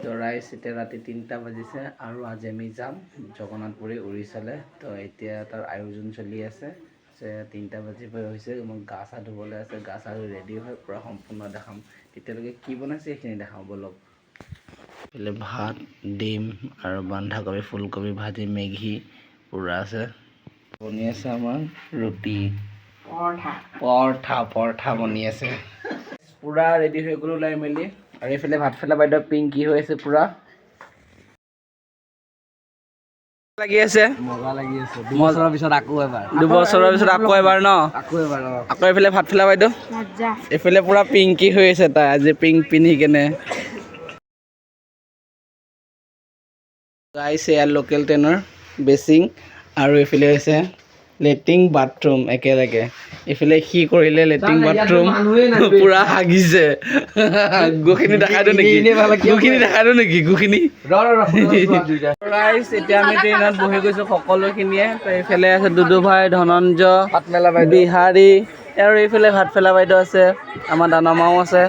তো ৰাইজ এতিয়া ৰাতি 3টা বাজিছে আৰু আজি আমি যাম জগন্নাথপুৰী উৰিষ্যালৈ। তো এতিয়া তাৰ আয়োজন চলি আছে যে 3টা বাজিব হৈছে, মোক গা চা ধুবলৈ আছে, গা চা ধুই ৰেডি হৈ পূৰা সম্পূৰ্ণ দেখাম। তেতিয়ালৈকে কি বনাইছে সেইখিনি দেখাওঁ বলক। এইফালে ভাত, ডিম আৰু বন্ধাকবি ফুলকবি ভাজি মেগী পূৰা আছে। বনি আছে আমাৰ ৰুটি পৰঠা বনি আছে। পূৰা ৰেডি হৈ গ'লো ওলাই মেলি। আৰু এইফালে ভাতফালা বাইদেউ পিংকি হৈ আছে পূৰা লাগি আছে, মজা লাগি আছে। 2 বছৰৰ পিছত আকৌ এবাৰ ন আকৌ এইফালে ভাতফালা বাইদেউ এইফালে পূৰা পিংকি হৈ আছে তাই আজি পিংক পিন্ধি কেনে। গাইছ এয়া লোকেল ট্ৰেইনৰ বেচিং আৰু এইফালে হৈছে লেট্ৰিন বাথৰুম একেলগে। এইফালে সি কৰিলে লেট্ৰিন বাথৰুম পূৰা হাগিছে। গোখিনি দেখাই দিওঁ নেকি গোখিনি ৰাইজ। এতিয়া আমি ট্ৰেইনত বহি গৈছোঁ সকলোখিনিয়ে। তো এইফালে আছে দুদু ভাই, ধনঞ্জয়, বিহাৰী আৰু এইফালে ভাতফেলা বাইদেউ আছে, আমাৰ দানমাও আছে।